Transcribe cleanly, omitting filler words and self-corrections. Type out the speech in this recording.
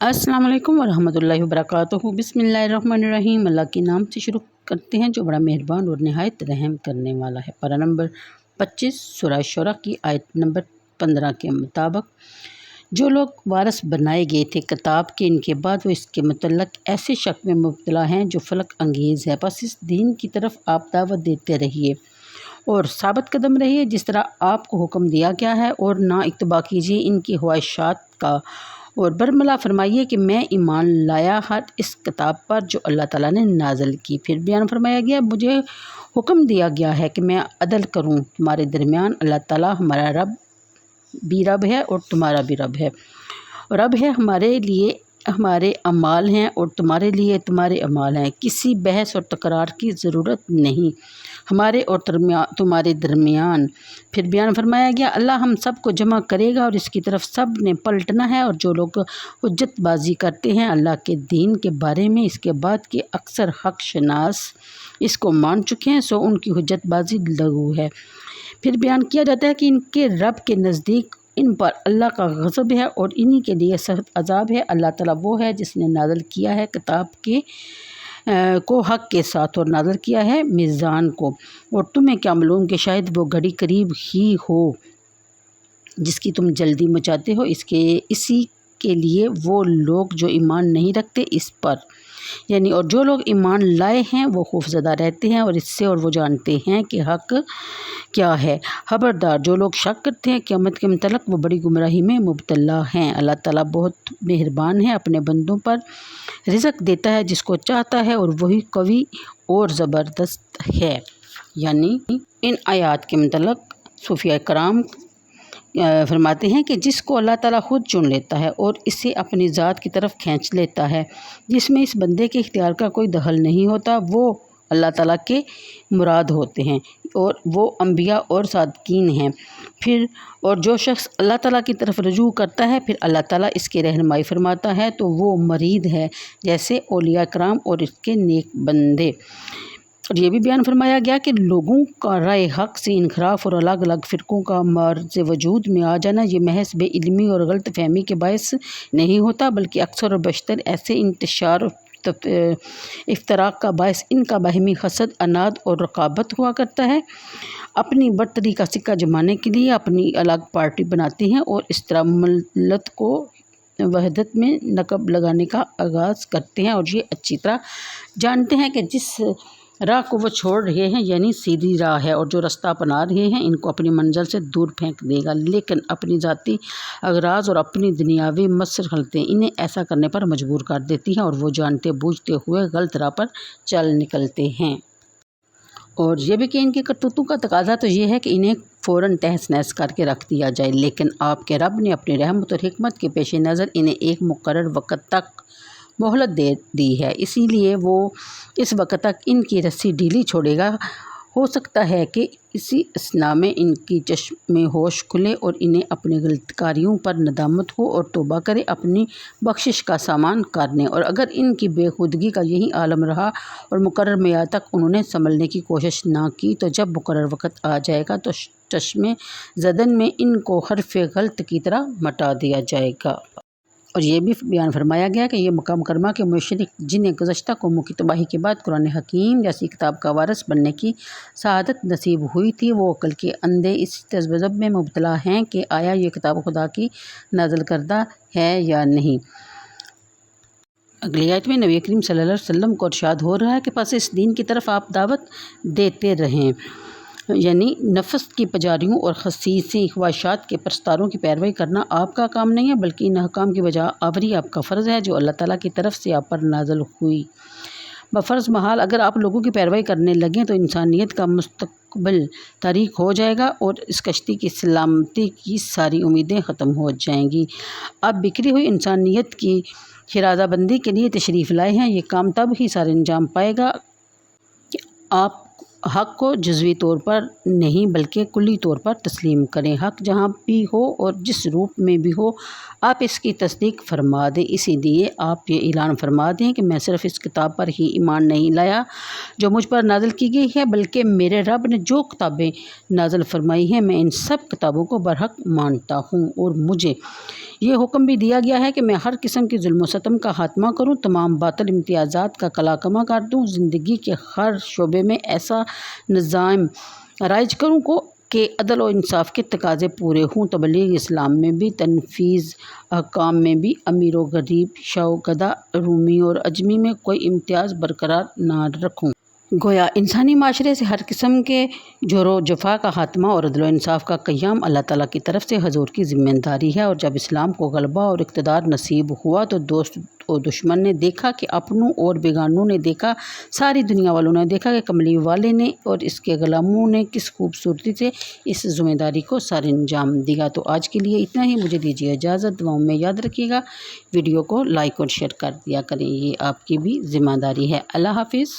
अस्सलाम वालेकुम वरहमतुल्लाहि वबरकातुहू। बिस्मिल्लाहिर्रहमानिर्रहीम। अल्लाह के नाम से शुरू करते हैं जो बड़ा मेहरबान और नहायत रहम करने वाला है। पारा नंबर 25 सूरह शुरा की आयत नंबर 15 के मुताबिक, जो लोग वारस बनाए गए थे किताब के, इनके बाद वो इसके मतलब ऐसे शक में मुब्तला हैं जो फलक अंगेज़ है। बस इस दीन की तरफ आप दावत देते रहिए और साबित कदम रहिए जिस तरह आपको हुक्म दिया गया है, और ना इत्तबा कीजिए इनकी ख्वाहिशात का, और बरमला फरमाइए कि मैं ईमान लाया हर इस किताब पर जो अल्लाह ताला ने नाज़िल की। फिर बयान फरमाया गया, मुझे हुक्म दिया गया है कि मैं अदल करूं तुम्हारे दरमियान। अल्लाह ताला हमारा रब भी रब है और तुम्हारा भी रब है। रब है, हमारे लिए हमारे अमाल हैं और तुम्हारे लिए तुम्हारे अमाल हैं। किसी बहस और तकरार की ज़रूरत नहीं हमारे और तुम्हारे दरमियान। फिर बयान फरमाया गया, अल्लाह हम सब को जमा करेगा और इसकी तरफ सब ने पलटना है। और जो लोग हुज्जतबाजी करते हैं अल्लाह के दीन के बारे में, इसके बाद कि अक्सर हक शनास इसको मान चुके हैं, सो उनकी हुज्जतबाजी लगू है। फिर बयान किया जाता है कि इनके रब के नज़दीक इन पर अल्लाह का गज़ब है और इन्हीं के लिए सख्त अजाब है। अल्लाह ताला वो है जिसने नाज़िल किया है किताब के को हक़ के साथ और नाज़िल किया है मीज़ान को। और तुम्हें क्या मालूम कि शायद वो घड़ी करीब ही हो जिसकी तुम जल्दी मचाते हो। इसी के लिए वो लोग जो ईमान नहीं रखते इस पर, यानी और जो लोग ईमान लाए हैं वो खौफज़दा रहते हैं और इससे, और वो जानते हैं कि हक़ क्या है। खबरदार जो लोग शक करते हैं क़यामत के मतलब, वो बड़ी गुमराही में मुब्तला हैं। अल्लाह ताला बहुत मेहरबान है, अपने बंदों पर रिज़्क़ देता है जिसको चाहता है और वही कवी और ज़बरदस्त है। यानी इन आयात के मतलब सूफिया कराम फरमाते हैं कि जिसको अल्लाह ताला खुद चुन लेता है और इसे अपनी ज़ात की तरफ खींच लेता है, जिसमें इस बंदे के इख्तियार का कोई दखल नहीं होता, वो अल्लाह ताला के मुराद होते हैं और वो अंबिया और सादिकीन हैं। फिर और जो शख्स अल्लाह ताला की तरफ रजू करता है फिर अल्लाह ताला इसकी रहनुमाई फरमाता है, तो वो मरीद है जैसे औलिया कराम और इसके नेक बंदे। और ये भी बयान फरमाया गया कि लोगों का राय हक़ से इनखराफ और अलग अलग फ़िरक़ों का मर्ज़ वजूद में आ जाना ये महज बेइल्मी और गलत फ़हमी के बायस नहीं होता, बल्कि अक्सर और बशतर ऐसे इंतशार इफ्तराक का बायस इनका बाहमी हसद, अनाद और रकाबत हुआ करता है। अपनी बर्तरी का सिक्का जमाने के लिए अपनी अलग पार्टी बनाते हैं और इस तरह मिल्लत को वहदत में नकब लगाने का आगाज़ करते हैं। और ये अच्छी तरह जानते हैं कि जिस राह को वो छोड़ रहे हैं यानी सीधी राह है, और जो रास्ता अपना रहे हैं इनको अपनी मंजिल से दूर फेंक देगा। लेकिन अपनी ज़ाती अगराज़ और अपनी दुनियावी मसलहतें इन्हें ऐसा करने पर मजबूर कर देती हैं और वो जानते बूझते हुए गलत राह पर चल निकलते हैं। और ये भी कि इनकी करतूतों का तकाजा तो ये है कि इन्हें फ़ौरन तहस नहस करके रख दिया जाए, लेकिन आपके रब ने अपनी रहमत और हिकमत के पेश नज़र इन्हें एक मुकर्रर वक़्त तक मोहलत दे दी है, इसीलिए वो इस वक्त तक इनकी रस्सी ढीली छोड़ेगा। हो सकता है कि इसी असना में इनकी चश्मे होश खुले और इन्हें अपनी गलतकारियों पर नदामत हो और तौबा करे अपनी बख्शिश का सामान करने। और अगर इनकी बेखुदगी का यही आलम रहा और मुकर्रर मियाद तक उन्होंने संभलने की कोशिश ना की, तो जब मुकर्रर वक़्त आ जाएगा तो चश्मे ज़दन में इनको हरफ गलत की तरह मटा दिया जाएगा। और ये भी बयान फरमाया गया कि ये मक्का मुकरमा के मुशरिक जिन्हें गुज़श्ता कौमों की तबाही के बाद कुरान हकीम जैसी किताब का वारिस बनने की सआदत नसीब हुई थी, वो अक्ल के अंधे इस तज़ब्ज़ुब में मुब्तला हैं कि आया ये किताब खुदा की नाज़िल करदा है या नहीं। अगली आयत में नबी करीम सल्लल्लाहु अलैहि वसल्लम को इरशाद हो रहा है कि बस इस दीन की तरफ आप दावत देते रहें, यानी नफ्स की पजारियों और खसीसी ख्वाहिशात के प्रस्तारों की पैरवी करना आपका काम नहीं है, बल्कि इन अहकाम की बजा आवरी आपका फ़र्ज़ है जो अल्लाह ताला की तरफ से आप पर नाज़िल हुई। बफ़र्ज़ महाल अगर आप लोगों की पैरवी करने लगें तो इंसानियत का मुस्तक़बिल तारीक हो जाएगा और इस कश्ती की सलामती की सारी उम्मीदें ख़त्म हो जाएंगी। अब बिखरी हुई इंसानियत की खिराज़ाबंदी के लिए तशरीफ़ लाए हैं। ये काम तब ही सारे अंजाम पाएगा कि आप حق کو جزوی طور پر نہیں بلکہ کلی طور پر تسلیم کریں۔ حق جہاں بھی ہو اور جس روپ میں بھی ہو آپ اس کی تصدیق فرما دیں۔ اسی لیے آپ یہ اعلان فرما دیں کہ میں صرف اس کتاب پر ہی ایمان نہیں لایا جو مجھ پر نازل کی گئی ہے، بلکہ میرے رب نے جو کتابیں نازل فرمائی ہیں میں ان سب کتابوں کو برحق مانتا ہوں، اور مجھے یہ حکم بھی دیا گیا ہے کہ میں ہر قسم کی ظلم و ستم کا خاتمہ کروں، تمام باطل امتیازات کا کلاکما کر دوں، زندگی کے ہر شعبے میں ایسا نظام رائج کروں کہ عدل و انصاف کے تقاضے پورے ہوں، تبلیغ اسلام میں بھی، تنفیذ احکام میں بھی، امیر و غریب، شاہ و گدا، رومی اور اجمی میں کوئی امتیاز برقرار نہ رکھوں۔ گویا انسانی معاشرے سے ہر قسم کے جور و جفا کا خاتمہ اور عدل و انصاف کا قیام اللہ تعالیٰ کی طرف سے حضور کی ذمہ داری ہے، اور جب اسلام کو غلبہ اور اقتدار نصیب ہوا تو دوست و دشمن نے دیکھا کہ اپنوں اور بیگانوں نے دیکھا، ساری دنیا والوں نے دیکھا کہ کملی والے نے اور اس کے غلاموں نے کس خوبصورتی سے اس ذمہ داری کو سر انجام دیا۔ تو آج کے لیے اتنا ہی، مجھے دیجیے اجازت، دعاؤں میں یاد رکھیے گا، ویڈیو کو لائک اور شیئر کر دیا کریں، یہ آپ کی بھی ذمہ داری ہے۔ اللہ حافظ۔